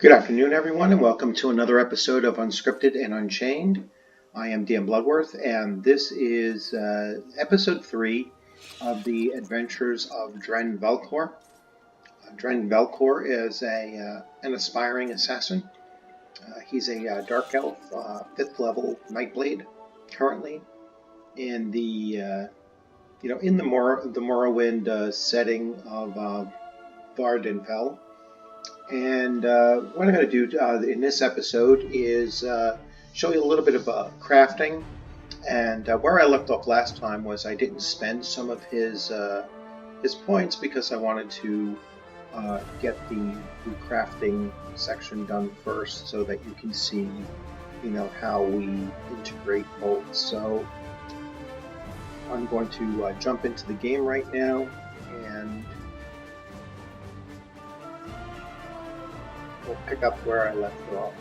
Good afternoon, everyone, and welcome to another episode of Unscripted and Unchained. I am Dan Bloodworth, and this is episode 3 of the Adventures of Dren Velcor. Dren Velcor is an aspiring assassin. He's a Dark Elf, 5th level Nightblade, currently in the Morrowind setting of Vardenfell. And what I'm going to do in this episode is show you a little bit of crafting. And where I left off last time was I didn't spend some of his points because I wanted to get the crafting section done first, so that you can see, how we integrate both. So I'm going to jump into the game right now, and we'll pick up where I left off.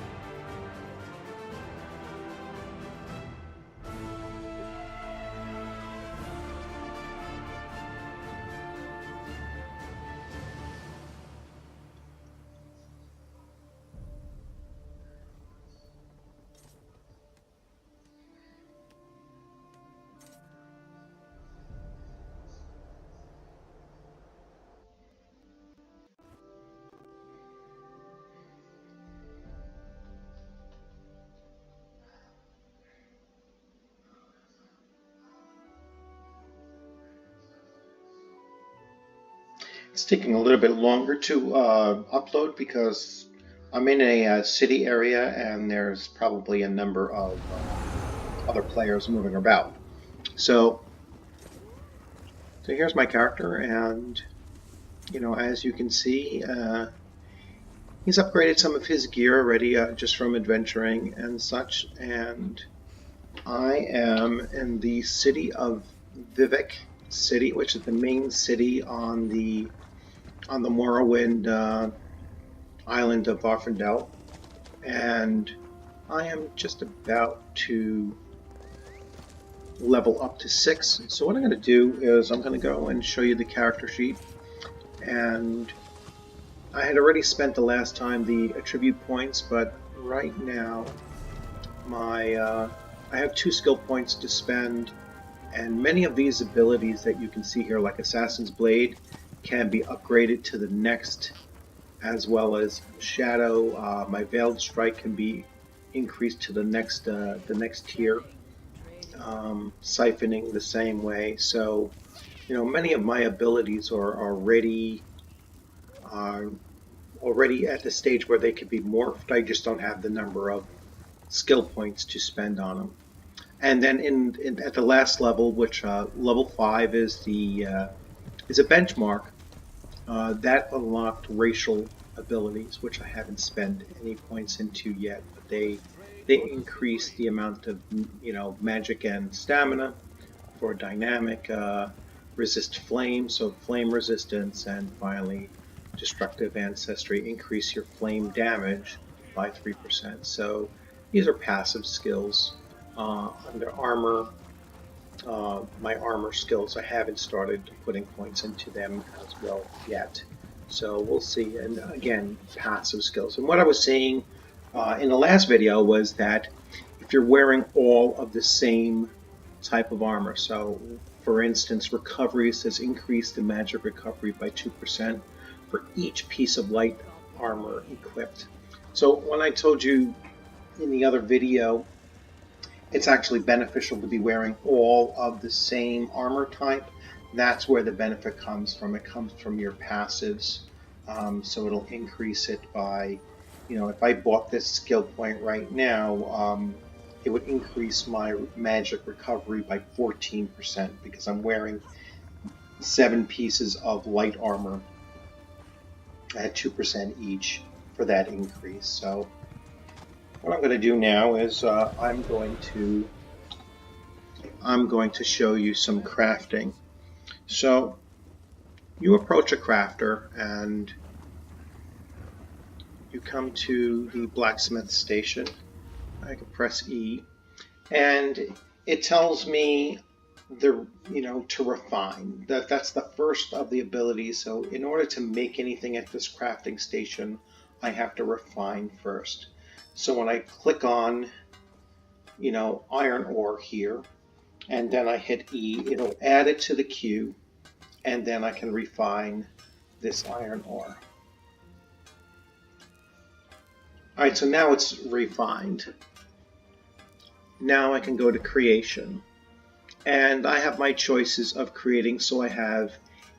It's taking a little bit longer to upload because I'm in a city area and there's probably a number of other players moving about. So here's my character, and as you can see, he's upgraded some of his gear already just from adventuring and such. And I am in the city of Vivek City, which is the main city on the Morrowind island of Vardenfell, and I am just about to level up to 6. So what I'm going to do is I'm going to go and show you the character sheet, and I had already spent the last time the attribute points, but right now I have 2 skill points to spend, and many of these abilities that you can see here, like Assassin's Blade, can be upgraded to the next, as well as Shadow. My Veiled Strike can be increased to the next tier. Siphoning the same way. So, many of my abilities are already at the stage where they could be morphed. I just don't have the number of skill points to spend on them. And then at the last level, which level 5 is a benchmark, that unlocked racial abilities, which I haven't spent any points into yet, but they increase the amount of magic and stamina for dynamic, resist flame, so flame resistance, and finally destructive ancestry, increase your flame damage by 3%. So these are passive skills. Under armor, my armor skills, I haven't started putting points into them as well yet. So we'll see. And again, passive skills. And what I was saying in the last video was that if you're wearing all of the same type of armor, so for instance, recovery says increase the magic recovery by 2% for each piece of light armor equipped. So when I told you in the other video, it's actually beneficial to be wearing all of the same armor type. That's where the benefit comes from. It comes from your passives. So it'll increase it by, if I bought this skill point right now, it would increase my magic recovery by 14% because I'm wearing 7 pieces of light armor at 2% each for that increase. So what I'm going to do now is I'm going to show you some crafting. So you approach a crafter and you come to the blacksmith station. I can press E, and it tells me to refine. That's the first of the abilities. So in order to make anything at this crafting station, I have to refine first. So when I click on, iron ore here, and then I hit E, it'll add it to the queue, and then I can refine this iron ore. All right, so now it's refined. Now I can go to creation, and I have my choices of creating. So I have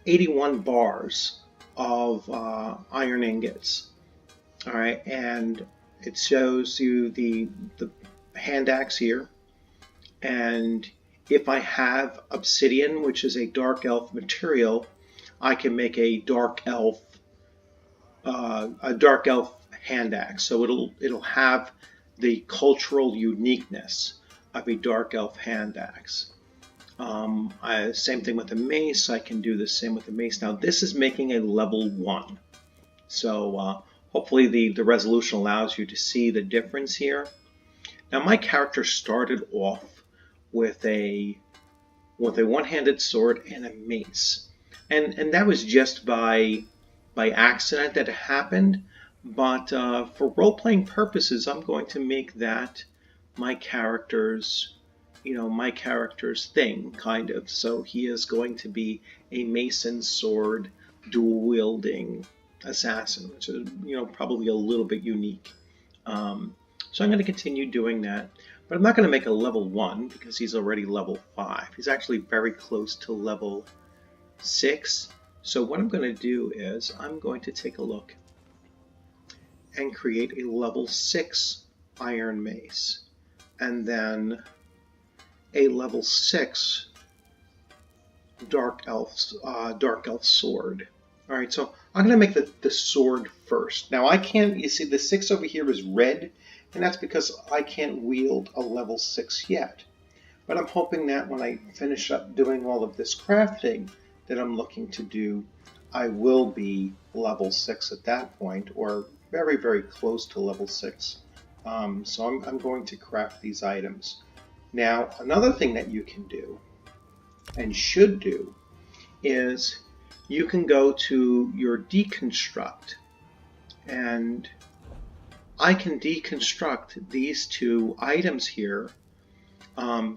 81 bars of iron ingots. All right, and it shows you the hand axe here, and if I have obsidian, which is a dark elf material, I can make a dark elf hand axe. So it'll have the cultural uniqueness of a dark elf hand axe. Same thing with the mace. I can do the same with the mace. Now this is making a level 1. So hopefully the resolution allows you to see the difference here. Now my character started off with a one-handed sword and a mace, and that was just by accident that it happened. But for role-playing purposes, I'm going to make that my character's thing, kind of. So he is going to be a mason sword dual-wielding assassin, which is probably a little bit unique. So I'm going to continue doing that, but I'm not going to make a level 1 because he's already level 5. He's actually very close to level 6. So what I'm going to do is I'm going to take a look and create a level 6 iron mace, and then a level 6 dark elf sword. All right, so I'm going to make the sword first. Now I can't, you see the 6 over here is red, and that's because I can't wield a level 6 yet. But I'm hoping that when I finish up doing all of this crafting that I'm looking to do, I will be level 6 at that point, or very, very close to level 6. So I'm going to craft these items. Now, another thing that you can do, and should do, is you can go to your deconstruct, and I can deconstruct these 2 items here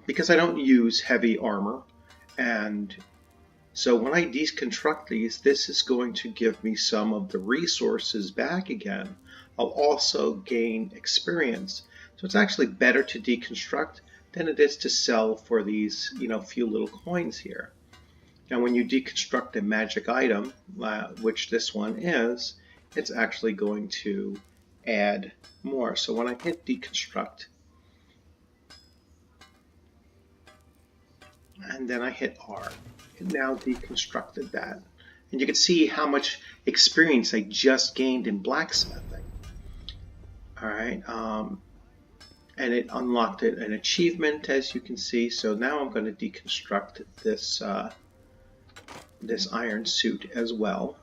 because I don't use heavy armor, and so when I deconstruct these, this is going to give me some of the resources back again. I'll also gain experience. So it's actually better to deconstruct than it is to sell for these, few little coins here. Now when you deconstruct a magic item, which this one is, it's actually going to add more. So when I hit deconstruct, and then I hit R, it now deconstructed that. And you can see how much experience I just gained in blacksmithing. All right, and it unlocked an achievement, as you can see. So now I'm going to deconstruct this this iron suit as well,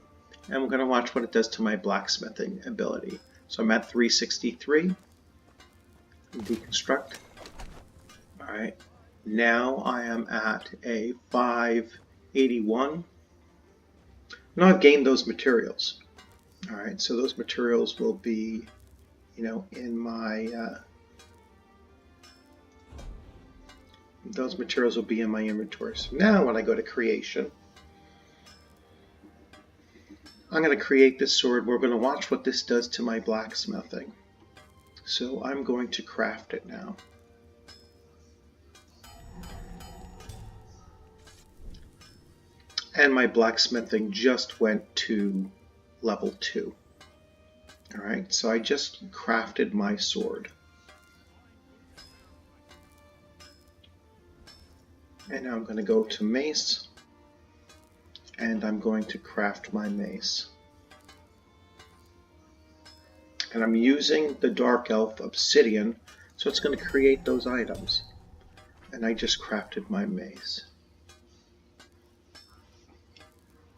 and we're going to watch what it does to my blacksmithing ability. So I'm at 363. Deconstruct. All right. Now I am at a 581. Now I've gained those materials. All right, so those materials will be, in my those materials will be in my inventory. So now when I go to creation, I'm going to create this sword. We're going to watch what this does to my blacksmithing. So I'm going to craft it now. And my blacksmithing just went to level 2. All right, so I just crafted my sword. And now I'm going to go to mace, and I'm going to craft my mace. And I'm using the Dark Elf obsidian, so it's going to create those items. And I just crafted my mace.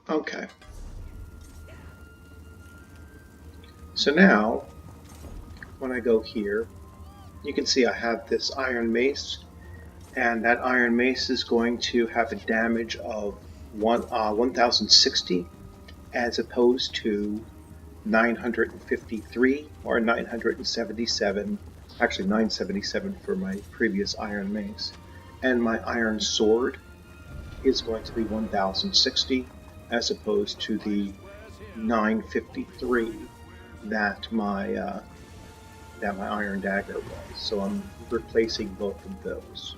Okay. So now, when I go here, you can see I have this iron mace, and that iron mace is going to have a damage of 1060 as opposed to 953 or 977, actually 977 for my previous iron mace. And my iron sword is going to be 1060 as opposed to the 953 that my iron dagger was. So I'm replacing both of those.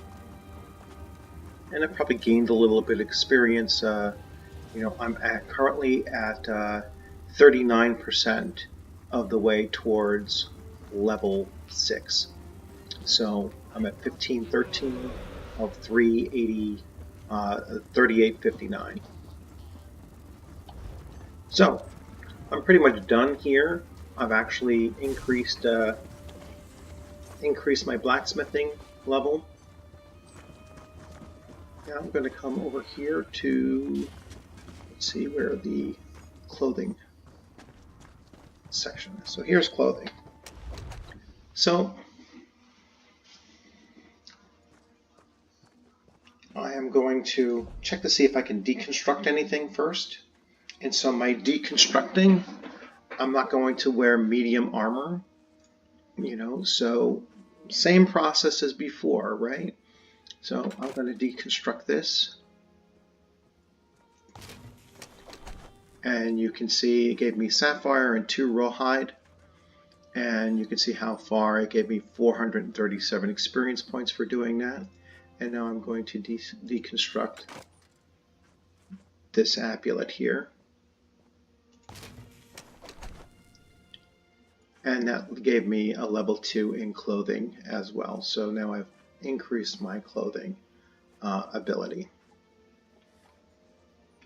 And I probably gained a little bit of experience. I'm currently at 39% of the way towards level 6. So I'm at 1513 of 380, 3859. So I'm pretty much done here. I've actually increased my blacksmithing level. Now I'm going to come over here to, let's see where the clothing section is. So here's clothing. So I am going to check to see if I can deconstruct anything first. And so my deconstructing, I'm not going to wear medium armor, so same process as before, right? So I'm going to deconstruct this. And you can see it gave me sapphire and 2 rawhide. And you can see how far it gave me 437 experience points for doing that. And now I'm going to deconstruct this amulet here. And that gave me a level 2 in clothing as well. So now I've increased my clothing ability.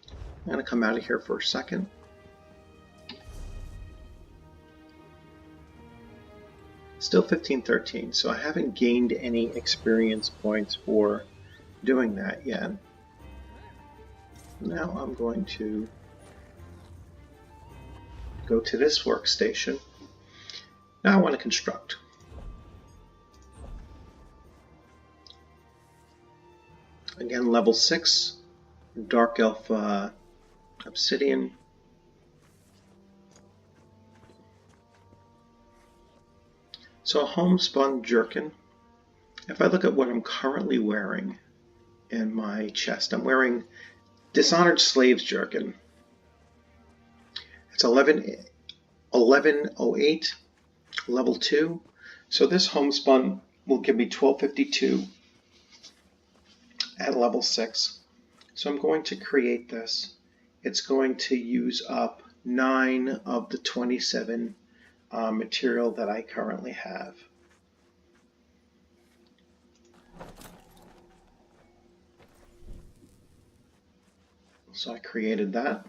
I'm going to come out of here for a second. Still 1513, so I haven't gained any experience points for doing that yet. Now I'm going to go to this workstation. Now I want to construct. Again, level 6, Dark Elf Obsidian. So a homespun jerkin. If I look at what I'm currently wearing in my chest, I'm wearing Dishonored Slaves jerkin. It's 1108, level 2. So this homespun will give me 1252 at level 6. So I'm going to create this. It's going to use up 9 of the 27 material that I currently have. So I created that.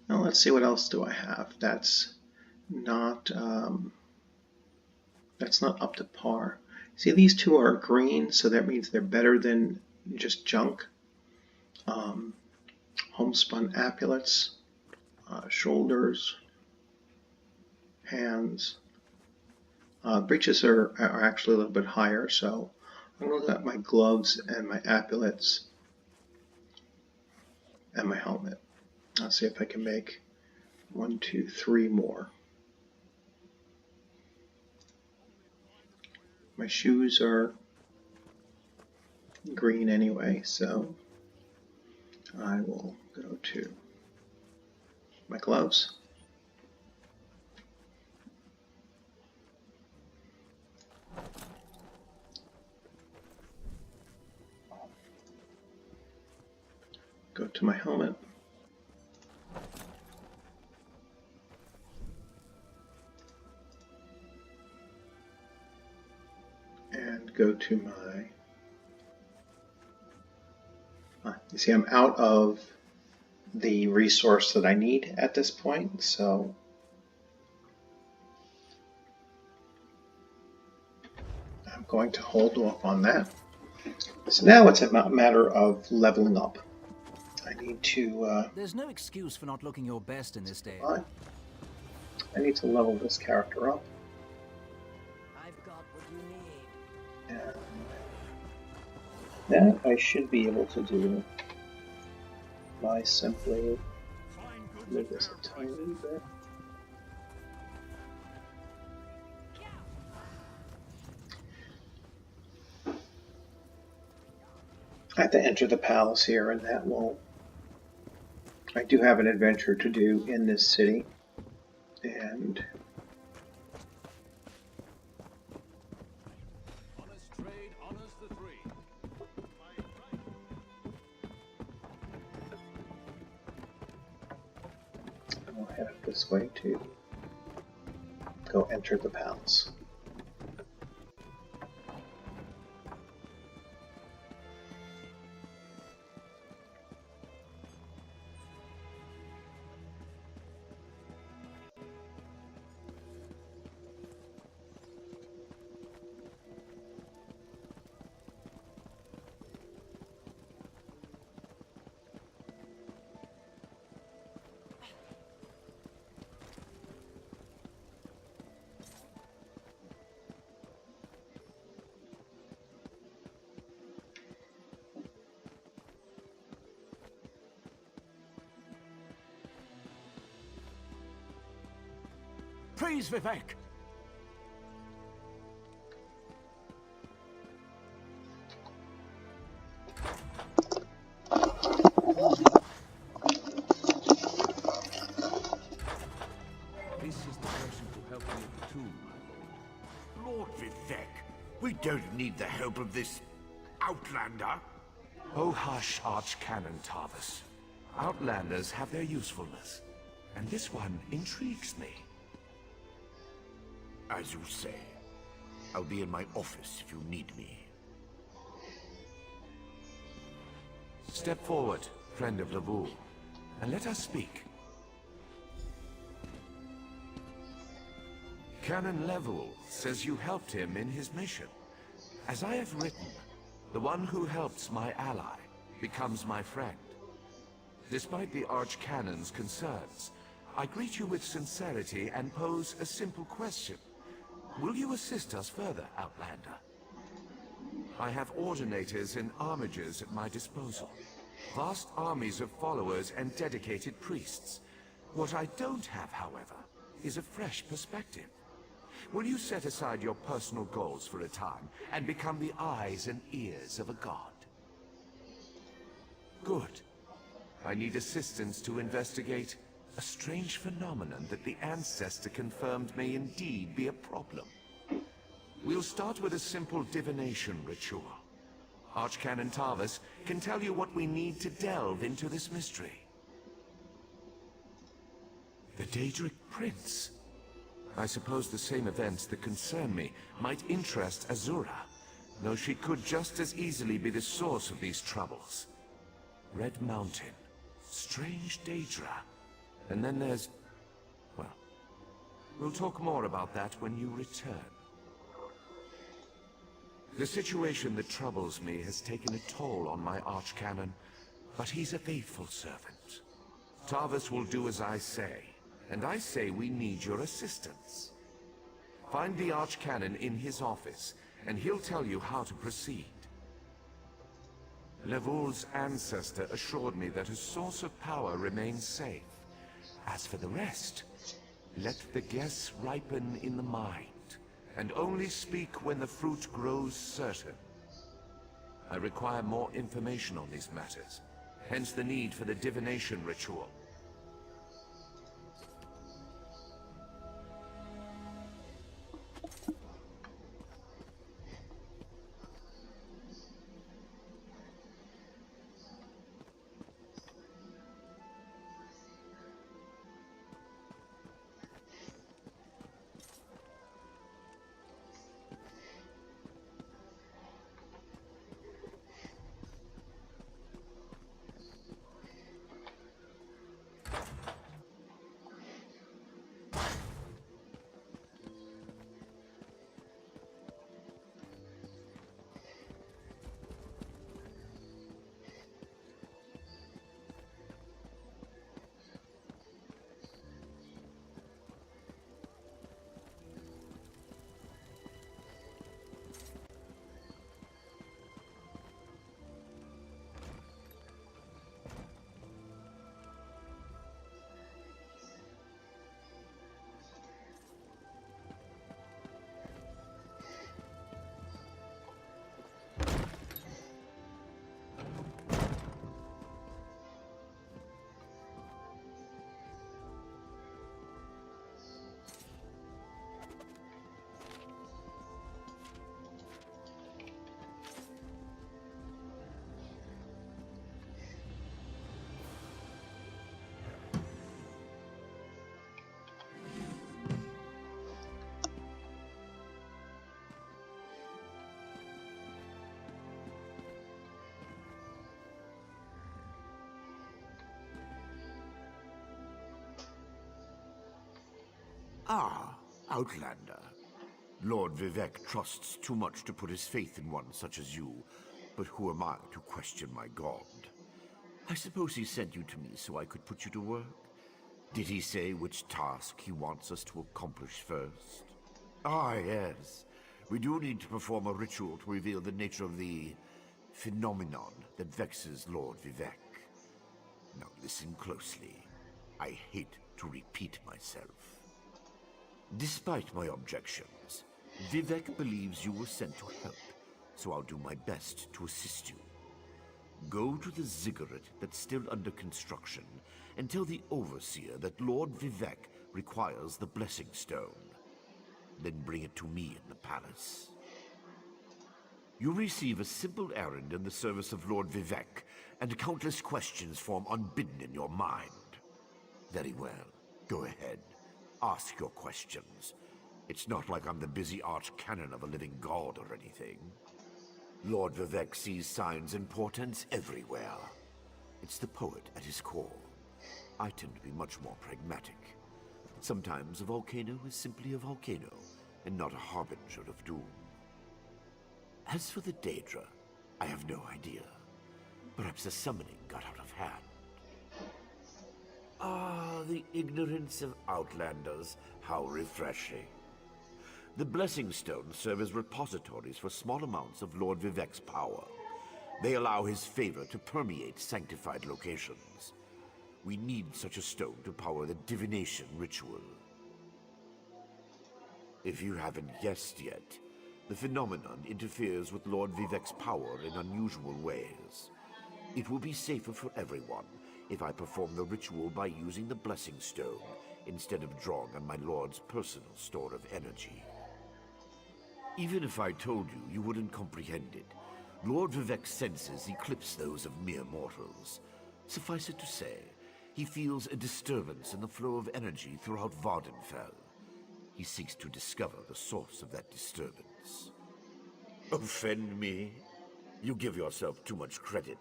Now let's see what else do I have. That's not up to par. See, these two are green, so that means they're better than just junk. Homespun apulets, shoulders, hands. Breeches are actually a little bit higher, so I'm going to look at my gloves and my apulets and my helmet. I'll see if I can make 1, 2, 3 more. My shoes are green anyway, so I will go to my gloves. Go to my helmet. And go to my... you see, I'm out of the resource that I need at this point, so I'm going to hold off on that. So now it's a matter of leveling up. I need to... There's no excuse for not looking your best in this day. I need to level this character up. I've got what you need. And that I should be able to do by simply move this a tiny bit. have to enter the palace here, and that will... I do have an adventure to do in this city, and... Honest trade honors the three. I'll head up this way to go enter the palace. Praise Vivek! This is the person who helped me at the tomb, my lord. Lord Vivek, we don't need the help of this outlander. Oh hush, Archcanon Tarvis. Outlanders have their usefulness, and this one intrigues me. As you say, I'll be in my office if you need me. Step forward, friend of Lavul, and let us speak. Canon Level says you helped him in his mission. As I have written, the one who helps my ally becomes my friend. Despite the Archcanon's concerns, I greet you with sincerity and pose a simple question. Will you assist us further, Outlander? I have ordinators and armigers at my disposal. Vast armies of followers and dedicated priests. What I don't have, however, is a fresh perspective. Will you set aside your personal goals for a time and become the eyes and ears of a god? Good. I need assistance to investigate a strange phenomenon that the Ancestor confirmed may indeed be a problem. We'll start with a simple divination ritual. Archcanon Tarvis can tell you what we need to delve into this mystery. The Daedric Prince. I suppose the same events that concern me might interest Azura, though she could just as easily be the source of these troubles. Red Mountain, strange Daedra, and then there's... well, we'll talk more about that when you return. The situation that troubles me has taken a toll on my Archcanon, but he's a faithful servant. Tarvis will do as I say, and I say we need your assistance. Find the Archcanon in his office, and he'll tell you how to proceed. Levul's ancestor assured me that a source of power remains safe. As for the rest, let the guess ripen in the mind, and only speak when the fruit grows certain. I require more information on these matters, hence the need for the divination ritual. Ah, Outlander. Lord Vivek trusts too much to put his faith in one such as you, but who am I to question my god? I suppose he sent you to me so I could put you to work? Did he say which task he wants us to accomplish first? Ah, yes. We do need to perform a ritual to reveal the nature of the phenomenon that vexes Lord Vivek. Now listen closely. I hate to repeat myself. Despite my objections, Vivek believes you were sent to help, so I'll do my best to assist you. Go to the ziggurat that's still under construction and tell the overseer that Lord Vivek requires the blessing stone. Then bring it to me in the palace. You receive a simple errand in the service of Lord Vivek, and countless questions form unbidden in your mind. Very well. Go ahead. Ask your questions. It's not like I'm the busy archcanon of a living god or anything. Lord Vivek sees signs and portents everywhere. It's the poet at his core. I tend to be much more pragmatic. Sometimes a volcano is simply a volcano, and not a harbinger of doom. As for the Daedra, I have no idea. Perhaps the summoning got out of hand. Ah, the ignorance of Outlanders. How refreshing. The Blessing Stones serve as repositories for small amounts of Lord Vivek's power. They allow his favor to permeate sanctified locations. We need such a stone to power the divination ritual. If you haven't guessed yet, the phenomenon interferes with Lord Vivek's power in unusual ways. It will be safer for everyone if I perform the ritual by using the Blessing Stone instead of drawing on my Lord's personal store of energy. Even if I told you, you wouldn't comprehend it. Lord Vivek's senses eclipse those of mere mortals. Suffice it to say, he feels a disturbance in the flow of energy throughout Vardenfell. He seeks to discover the source of that disturbance. Offend me? You give yourself too much credit.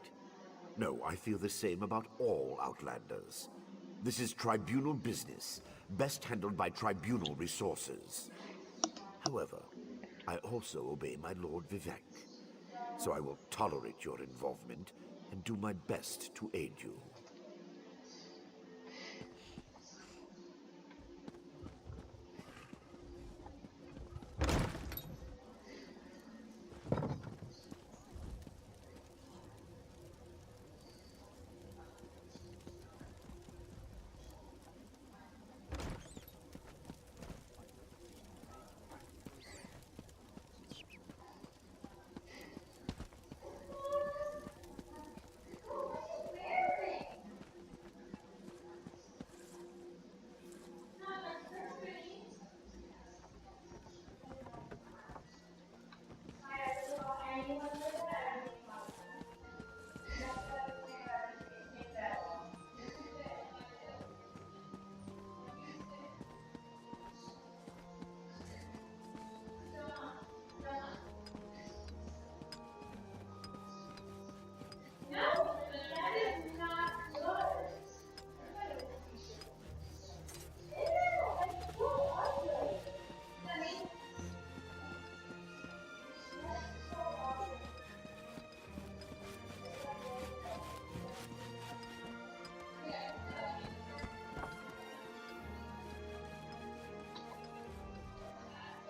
No, I feel the same about all Outlanders. This is tribunal business, best handled by tribunal resources. However, I also obey my Lord Vivek, so I will tolerate your involvement and do my best to aid you.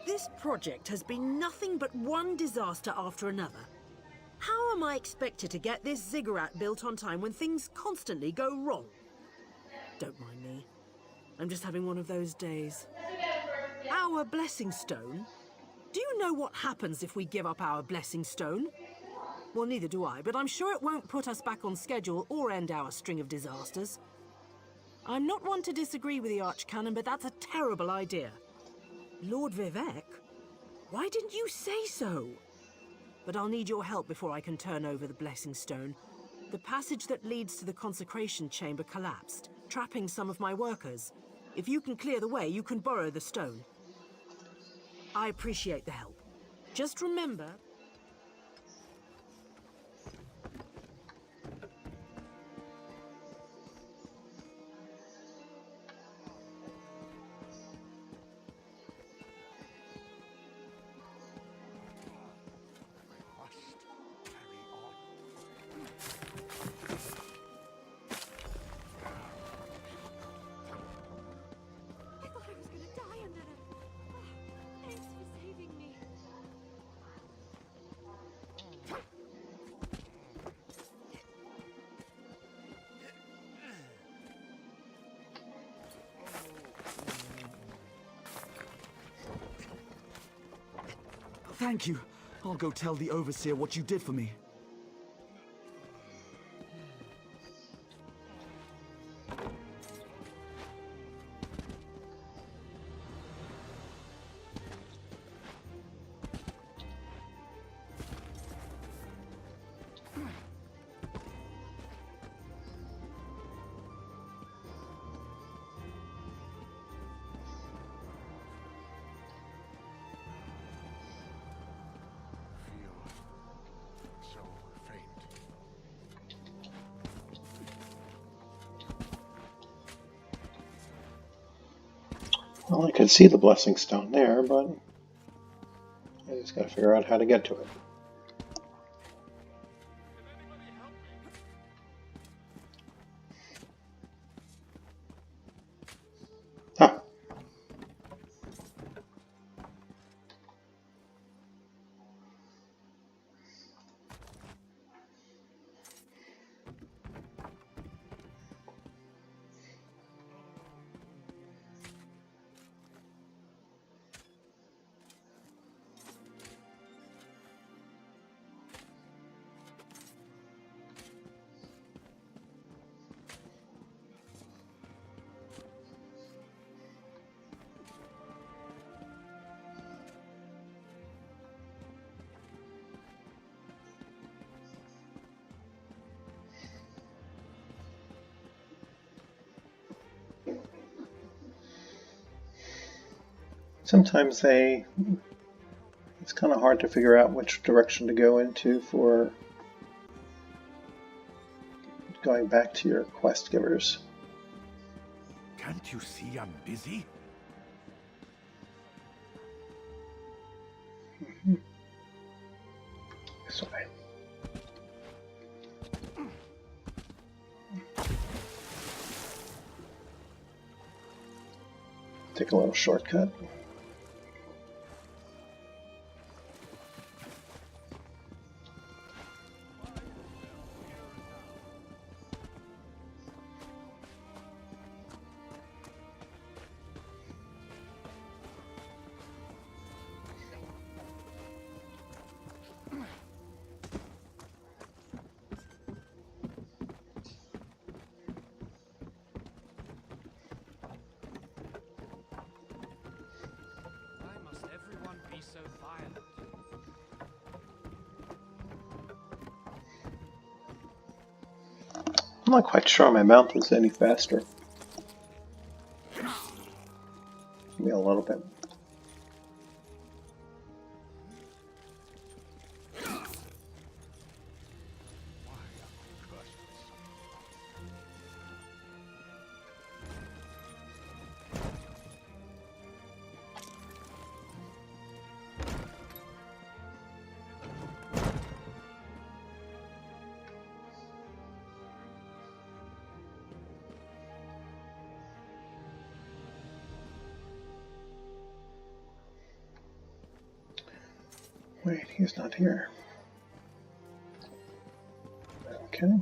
This project has been nothing but one disaster after another. How am I expected to get this ziggurat built on time when things constantly go wrong? Don't mind me. I'm just having one of those days. Our blessing stone? Do you know what happens if we give up our blessing stone? Well, neither do I, but I'm sure it won't put us back on schedule or end our string of disasters. I'm not one to disagree with the Archcanon, but that's a terrible idea. Lord Vivek? Why didn't you say so? But I'll need your help before I can turn over the blessing stone. The passage that leads to the consecration chamber collapsed, trapping some of my workers. If you can clear the way, you can borrow the stone. I appreciate the help. Just remember... Thank you. I'll go tell the Overseer what you did for me. So faint. Well, I could see the blessing stone there, but I just gotta figure out how to get to it. Ah. Sometimes it's kind of hard to figure out which direction to go into for going back to your quest givers. Can't you see I'm busy? This way. Take a little shortcut. Why must everyone be so violent? I'm not quite sure my mount is any faster. Maybe a little bit. Wait, he's not here. Okay.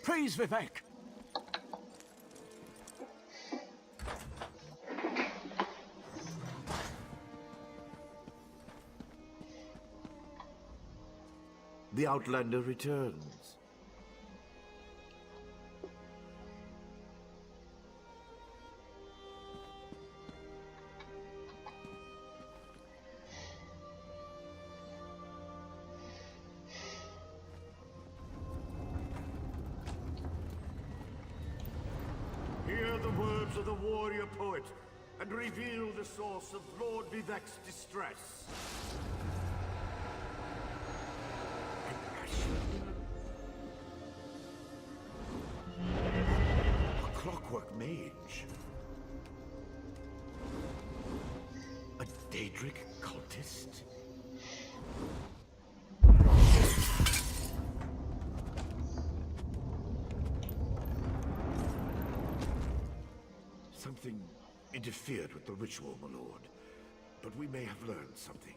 Praise Vivek! The Outlander returns. Hear the words of the warrior poet and reveal the source of Lord Vivek's distress. A clockwork mage. A Daedric cultist? Something interfered with the ritual, my lord. But we may have learned something.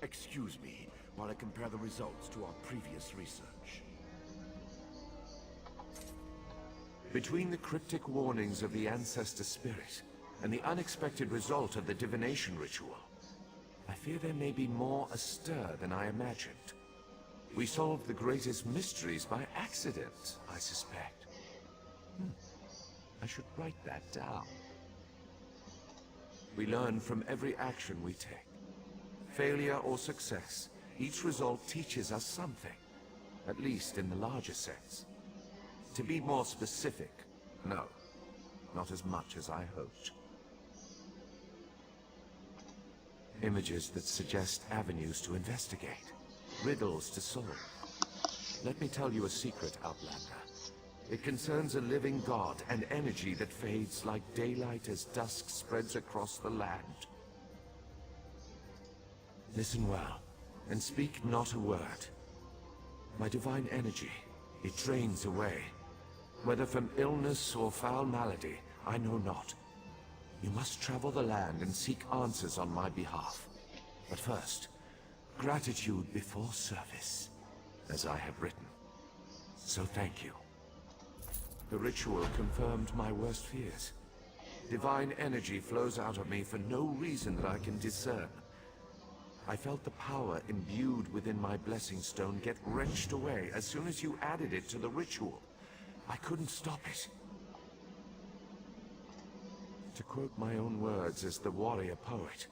Excuse me while I compare the results to our previous research. Between the cryptic warnings of the ancestor spirit and the unexpected result of the divination ritual, I fear there may be more astir than I imagined. We solved the greatest mysteries by accident, I suspect. I should write that down. We learn from every action we take. Failure or success, each result teaches us something, at least in the larger sense. To be more specific, no, not as much as I hoped. Images that suggest avenues to investigate, riddles to solve. Let me tell you a secret, Outlander. It concerns a living god and energy that fades like daylight as dusk spreads across the land. Listen well, and speak not a word. My divine energy, it drains away. Whether from illness or foul malady, I know not. You must travel the land and seek answers on my behalf. But first, gratitude before service, as I have written. So thank you. The ritual confirmed my worst fears. Divine energy flows out of me for no reason that I can discern. I felt the power imbued within my blessing stone get wrenched away as soon as you added it to the ritual. I couldn't stop it. To quote my own words as the warrior poet,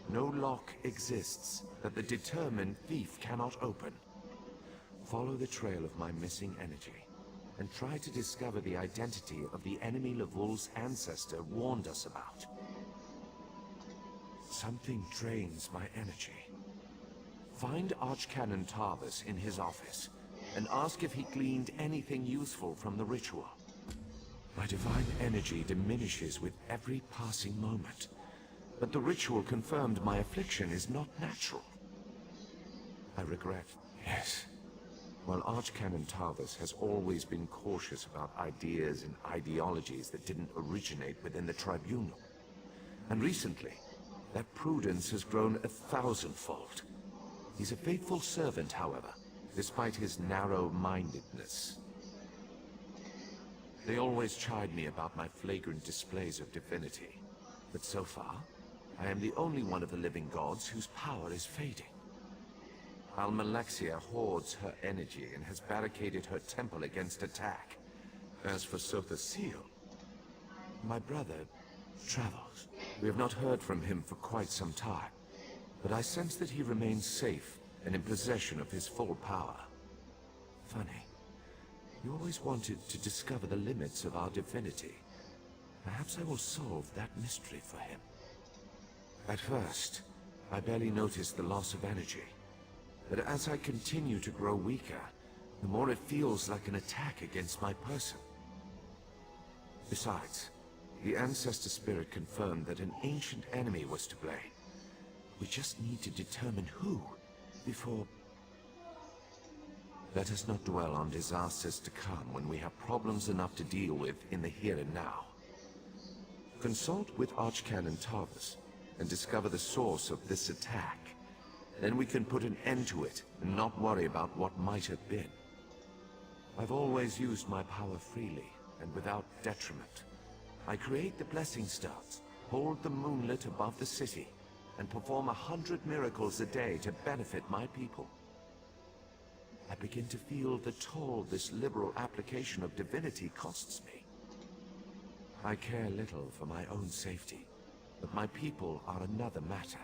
no lock exists that the determined thief cannot open. Follow the trail of my missing energy, and try to discover the identity of the enemy Lavul's ancestor warned us about. Something drains my energy. Find Archcanon Tarvis in his office, and ask if he gleaned anything useful from the ritual. My divine energy diminishes with every passing moment, but the ritual confirmed my affliction is not natural. I regret, yes. While Archcanon Tarvis has always been cautious about ideas and ideologies that didn't originate within the tribunal. And recently, that prudence has grown 1,000-fold. He's a faithful servant, however, despite his narrow-mindedness. They always chide me about my flagrant displays of divinity, but so far, I am the only one of the living gods whose power is fading. Almalexia hoards her energy and has barricaded her temple against attack. As for Sotha Seal, my brother travels. We have not heard from him for quite some time, but I sense that he remains safe and in possession of his full power. Funny. You always wanted to discover the limits of our divinity. Perhaps I will solve that mystery for him. At first, I barely noticed the loss of energy. But as I continue to grow weaker, the more it feels like an attack against my person. Besides, the ancestor spirit confirmed that an ancient enemy was to blame. We just need to determine who before... Let us not dwell on disasters to come when we have problems enough to deal with in the here and now. Consult with Archcanon Tarvis and discover the source of this attack. Then we can put an end to it and not worry about what might have been. I've always used my power freely and without detriment. I create the blessing stones, hold the moonlit above the city, and perform 100 miracles a day to benefit my people. I begin to feel the toll this liberal application of divinity costs me. I care little for my own safety, but my people are another matter.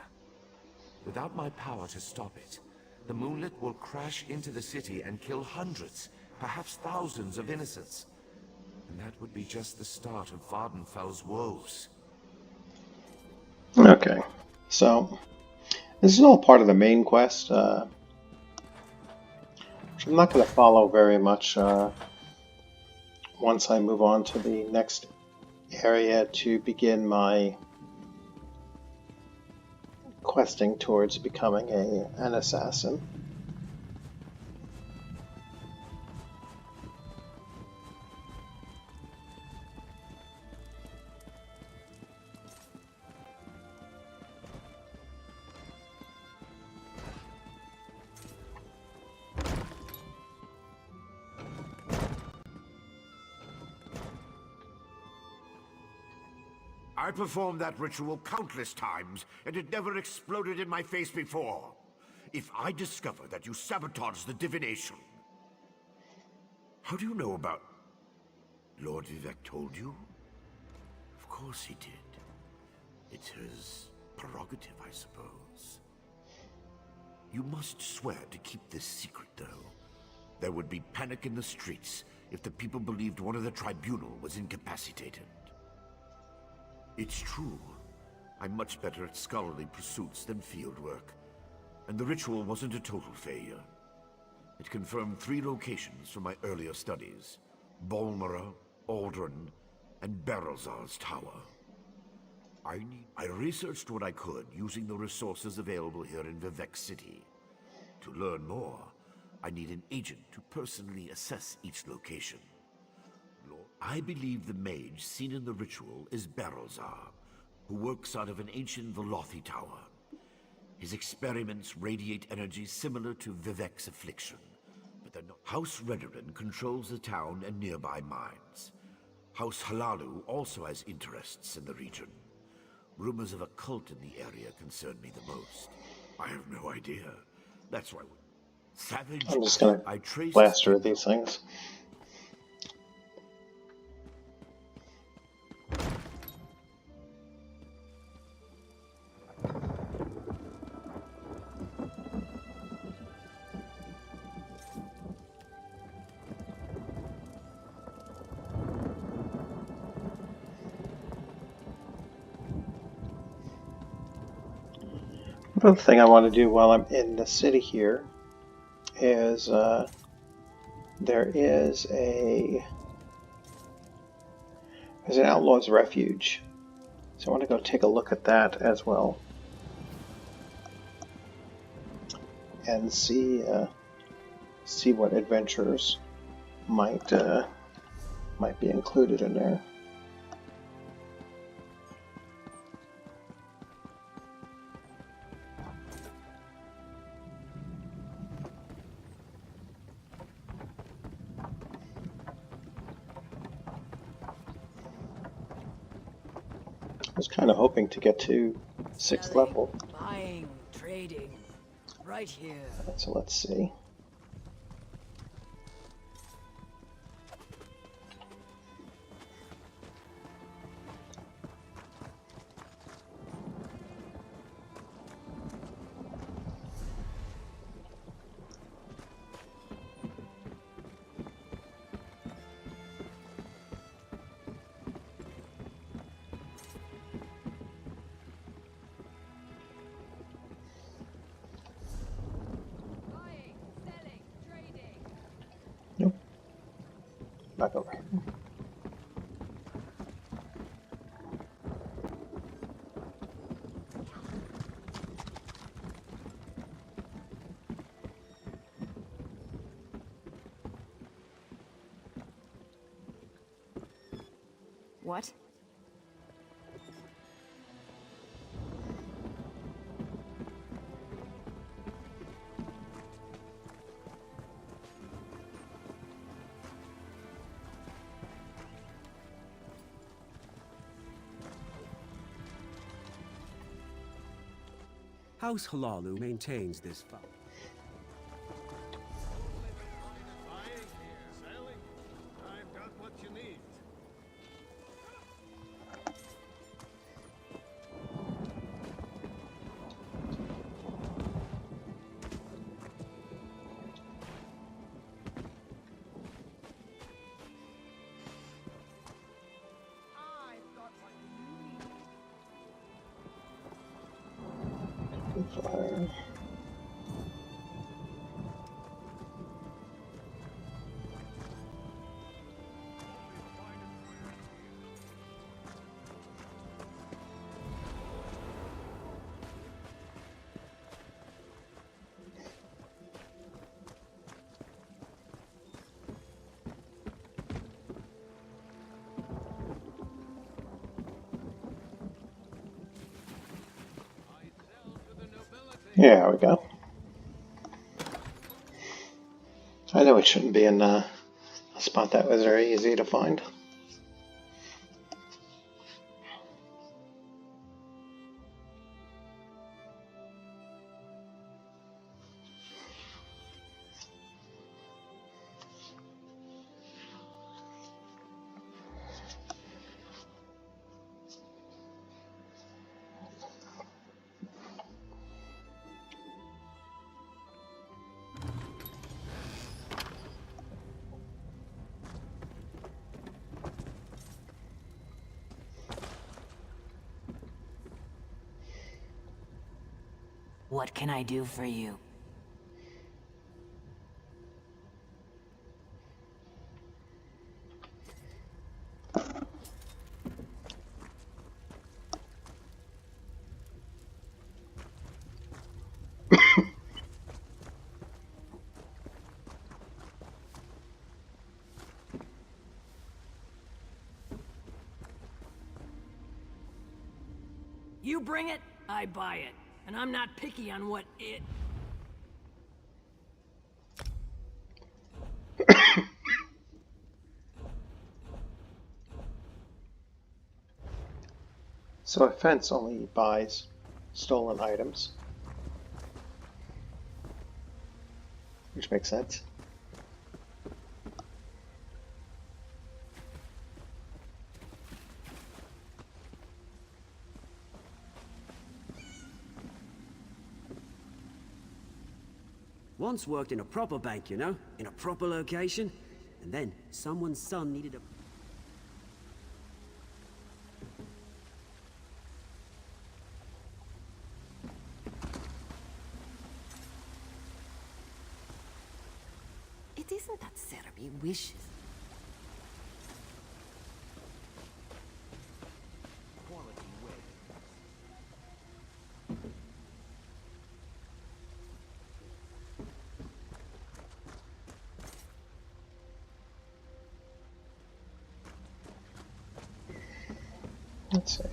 Without my power to stop it, the moonlit will crash into the city and kill hundreds, perhaps thousands of innocents. And that would be just the start of Vardenfell's woes. Okay, so this is all part of the main quest, which I'm not going to follow very much once I move on to the next area to begin my questing towards becoming an assassin. I performed that ritual countless times, and it never exploded in my face before. If I discover that you sabotaged the divination... How do you know about... Lord Vivek told you? Of course he did. It's his prerogative, I suppose. You must swear to keep this secret, though. There would be panic in the streets if the people believed one of the tribunal was incapacitated. It's true. I'm much better at scholarly pursuits than fieldwork. And the ritual wasn't a total failure. It confirmed 3 locations from my earlier studies. Bolmora, Aldrin, and Berelzar's tower. I researched what I could using the resources available here in Vivek City. To learn more, I need an agent to personally assess each location. I believe the mage seen in the ritual is Berelzar, who works out of an ancient Velothi tower. His experiments radiate energy similar to Vivek's affliction, but they're not. House Redoran controls the town and nearby mines. House Halalu also has interests in the region. Rumors of a cult in the area concern me the most. I have no idea. That's why Savage... I'm just gonna blast through these things. Another thing I want to do while I'm in the city here is there's an outlaw's refuge, so I want to go take a look at that as well and see what adventures might be included in there. I was kind of hoping to get to 6th level. Buying, trading, right here. So let's see. Nope. Back over here. What? House Halalu maintains this fund. I've got what you need. Fire. Yeah, there we go. I know it shouldn't be in a spot that was very easy to find. What can I do for you? You bring it, I buy it. And I'm not picky on what it... So a fence only buys stolen items, which makes sense. Once worked in a proper bank, you know, in a proper location. And then someone's son needed a... It isn't that Serbi wishes. Let's see.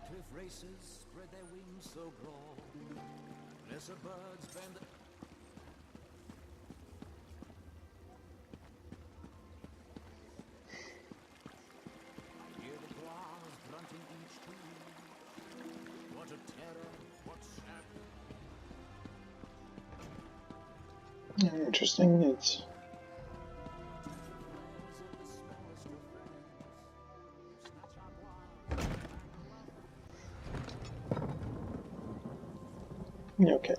Cliff racers spread their wings so broad. Lesser birds bend the... I hear the grass grunting each tree. What a terror, what sadness. Interesting. It's okay.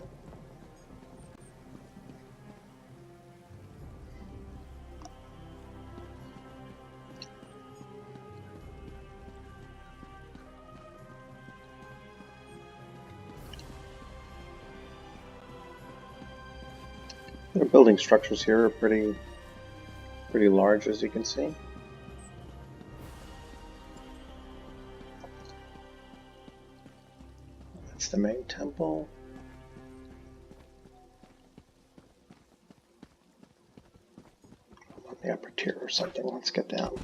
The building structures here are pretty large, as you can see. That's the main temple. On the upper tier or something. Let's get down.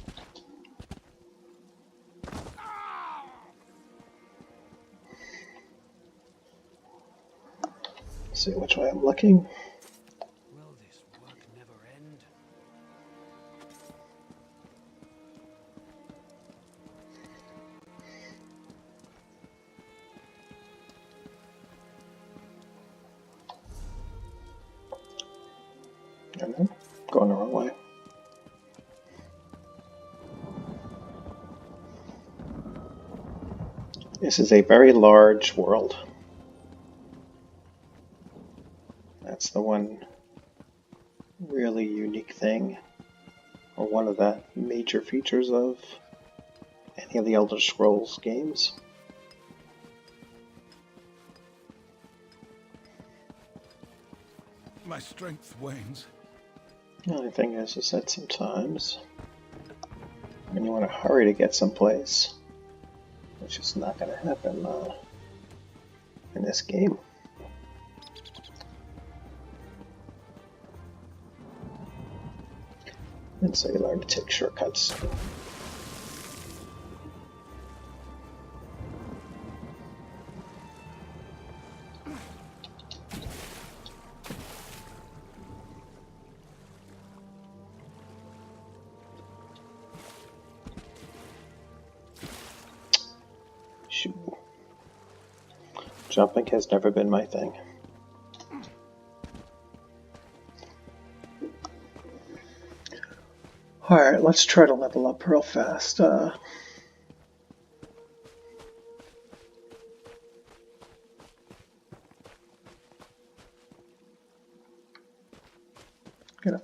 See which way I'm looking. Will this work never end? I'm going the wrong way. This is a very large world. That's the one really unique thing, or one of the major features of any of the Elder Scrolls games. My strength wanes. The only thing is that sometimes when you want to hurry to get someplace, it's just not going to happen in this game. And so you learn to take shortcuts. Shoot. Jumping has never been my thing. Alright, let's try to level up real fast. Gotta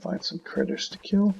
find some critters to kill.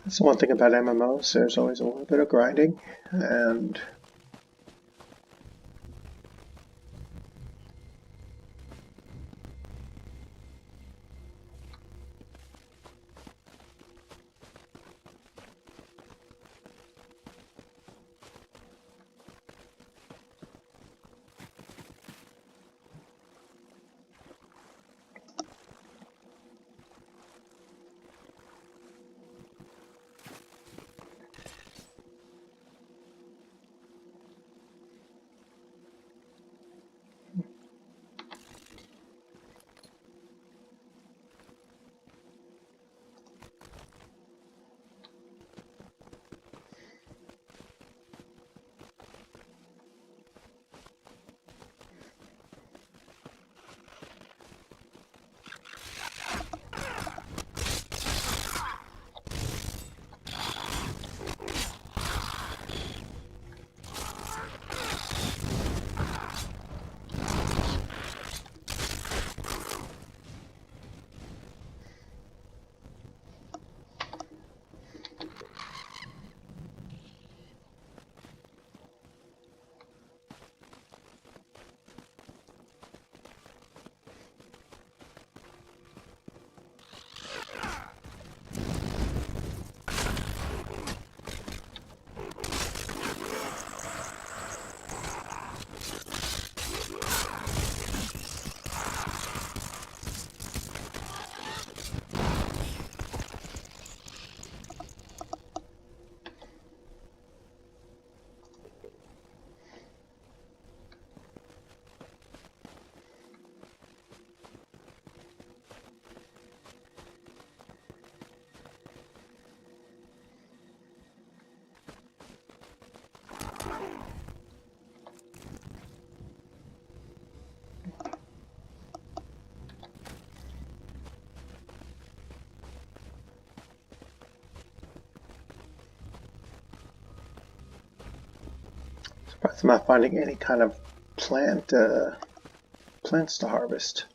That's the one thing about MMOs, there's always a little bit of grinding, and Surprised I'm not finding any kind of plants to harvest.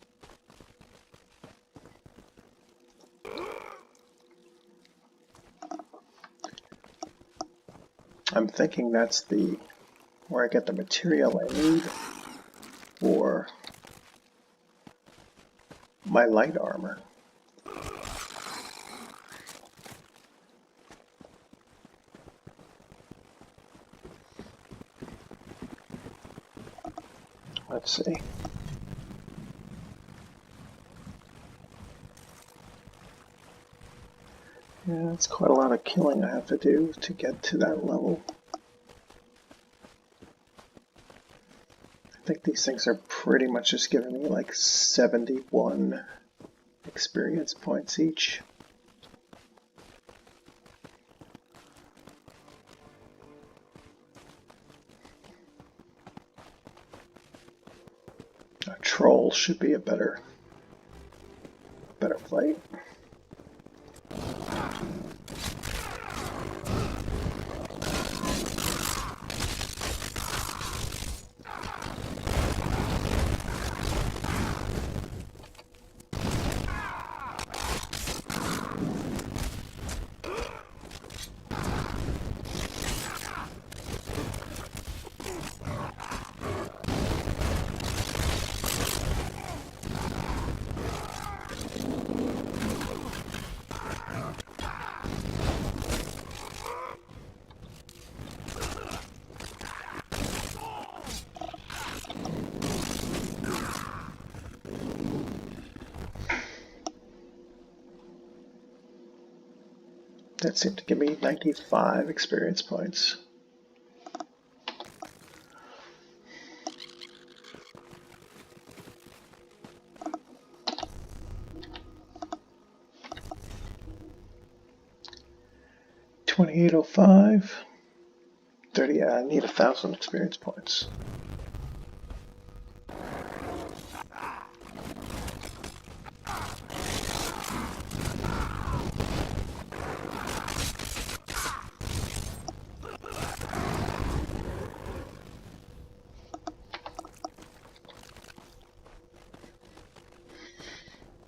I'm thinking that's where I get the material I need for my light armor. Let's see. Yeah, it's quite a lot of killing I have to do to get to that level. I think these things are pretty much just giving me like 71 experience points each. A troll should be a better fight. That seemed to give me 95 experience points. $28.05. 30. Yeah, I need 1,000 experience points.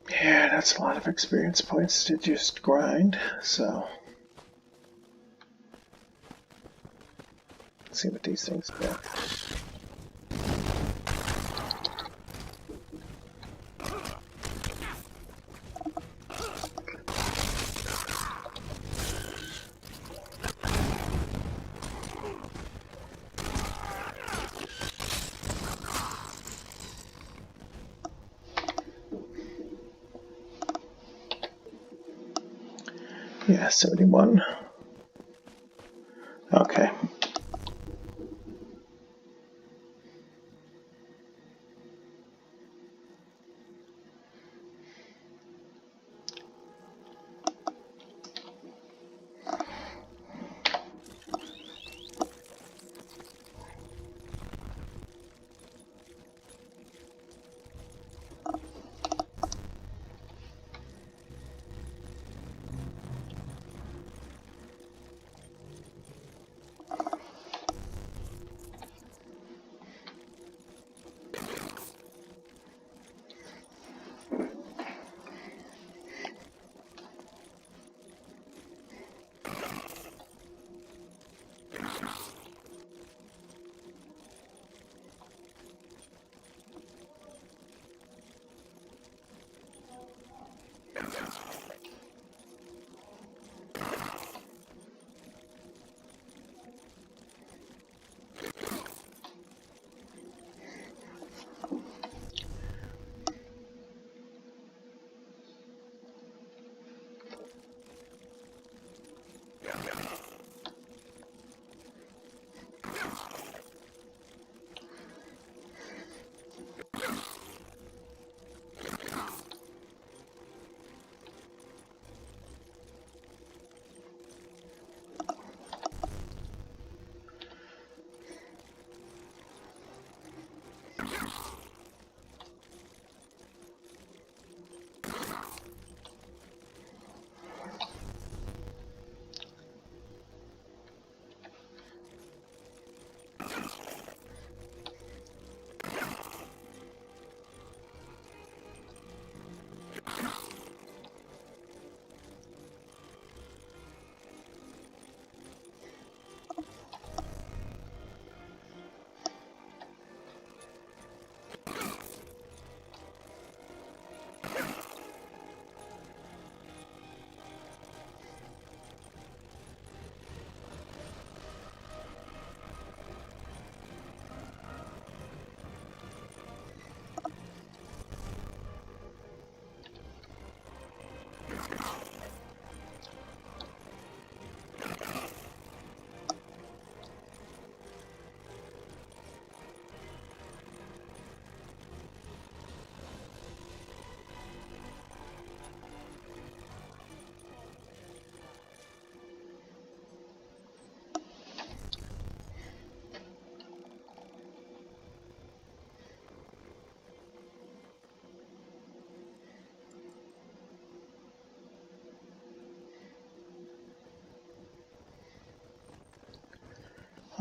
Yeah, that's a lot of experience points to just grind, so let's see what these things do. Yeah, 71. Okay.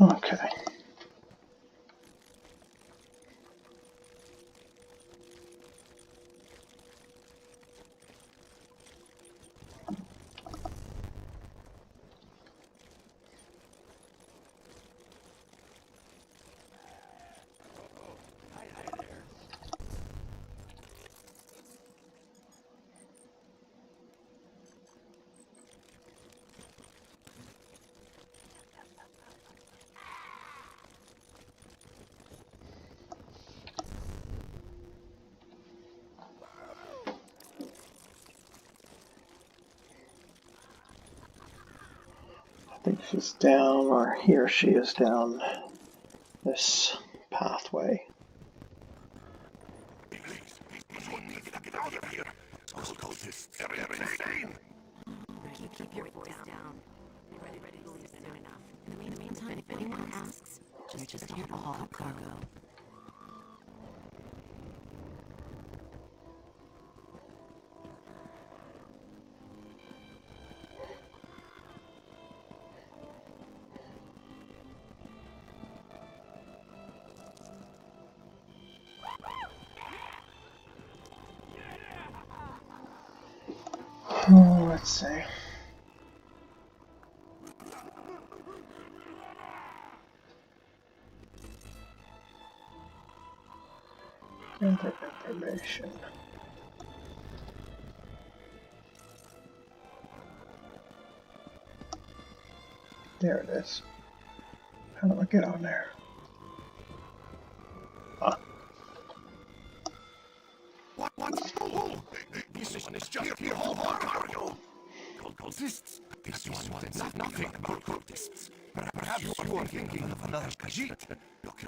Okay. I think she's down, or he or she is down this pathway. Keep your voice down. Ready to leave soon enough. In the meantime, if anyone asks, just here to haul cargo. Oh, let's see. Gather information. There it is. How do I get on there? Ah. This one is just your whole cargo. Cultists? This one is nothing but cultists. Perhaps you are thinking of another Khajiit. Look.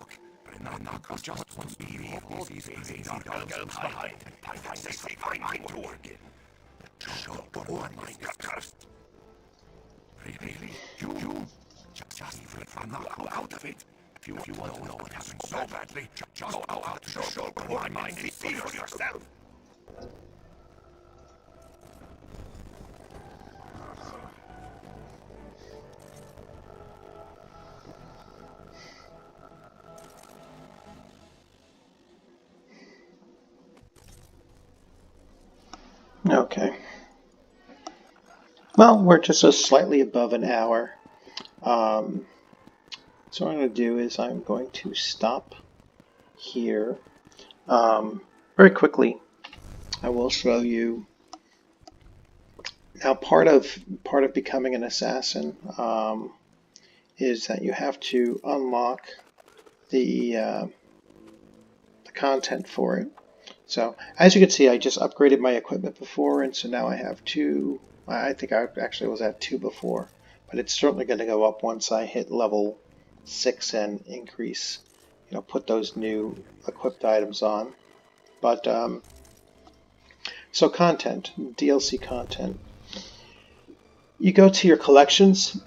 Renata just wants to be all these dark elves behind. I find they find mine to work in. Show one mine is cursed. Really? You? Just leave Renata out of it. If you want to know what happened so badly, just go out to show one mine and see for yourself. Okay. Well, we're just slightly above an hour. So what I'm going to do is I'm going to stop here. Very quickly, I will show you. Now, part of becoming an assassin is that you have to unlock the content for it. So as you can see, I just upgraded my equipment before, and so now I have 2. I think I actually was at 2 before, but it's certainly going to go up once I hit level 6 and increase, put those new equipped items on. But so content, DLC content. You go to your collections,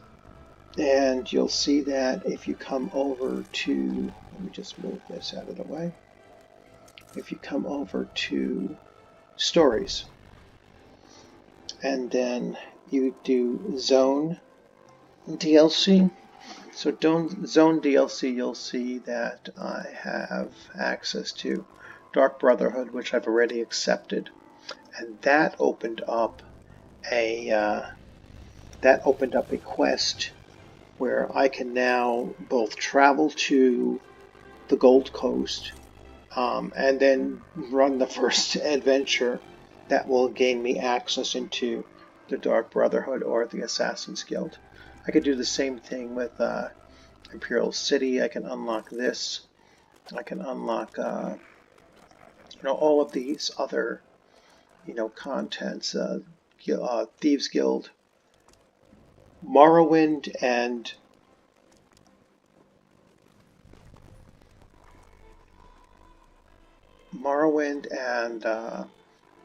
and you'll see that if you come over to, let me just move this out of the way. If you come over to stories, and then you do zone DLC. So zone DLC, you'll see that I have access to Dark Brotherhood, which I've already accepted, and that opened up a quest where I can now both travel to the Gold Coast and then run the first adventure that will gain me access into the Dark Brotherhood or the Assassin's Guild. I could do the same thing with Imperial City. I can unlock this. I can unlock all of these other contents. Thieves Guild, Morrowind, and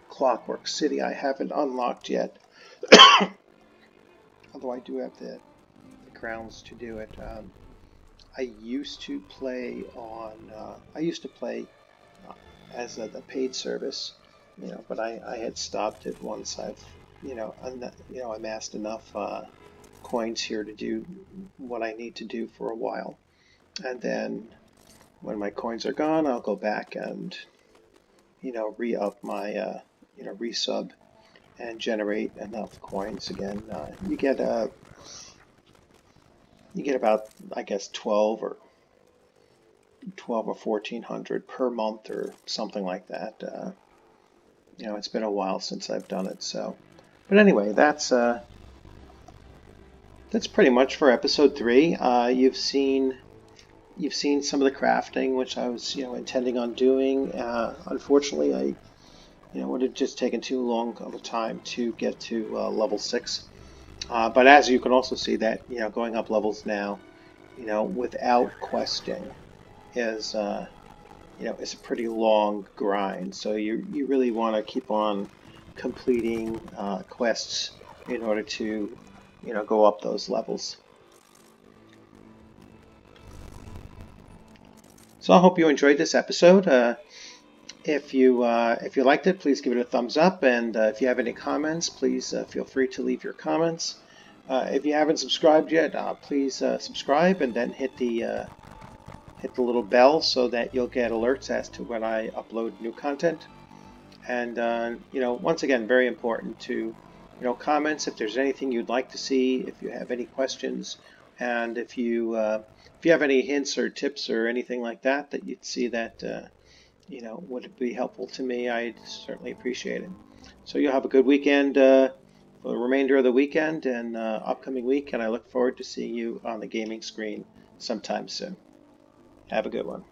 Clockwork City I haven't unlocked yet. Although I do have the grounds to do it. I used to play as the paid service, but I had stopped it once I've amassed enough coins here to do what I need to do for a while. And then when my coins are gone, I'll go back and, re-up my, resub and generate enough coins again. You get about, I guess, 12 or 1400 per month or something like that. It's been a while since I've done it, so. But anyway, that's pretty much for episode 3. You've seen some of the crafting, which I was intending on doing. Unfortunately, I would have just taken too long of a time to get to level 6. But as you can also see that going up levels now, without questing is is a pretty long grind. So you really want to keep on completing quests in order to go up those levels. So I hope you enjoyed this episode. If you liked it, please give it a thumbs up, and if you have any comments, please feel free to leave your comments. If you haven't subscribed yet, please subscribe and then hit the little bell so that you'll get alerts as to when I upload new content. And once again, very important to comments if there's anything you'd like to see, if you have any questions, and if you have any hints or tips or anything like that that you'd see that would be helpful to me, I'd certainly appreciate it. So you'll have a good weekend for the remainder of the weekend and upcoming week, and I look forward to seeing you on the gaming screen sometime soon. Have a good one.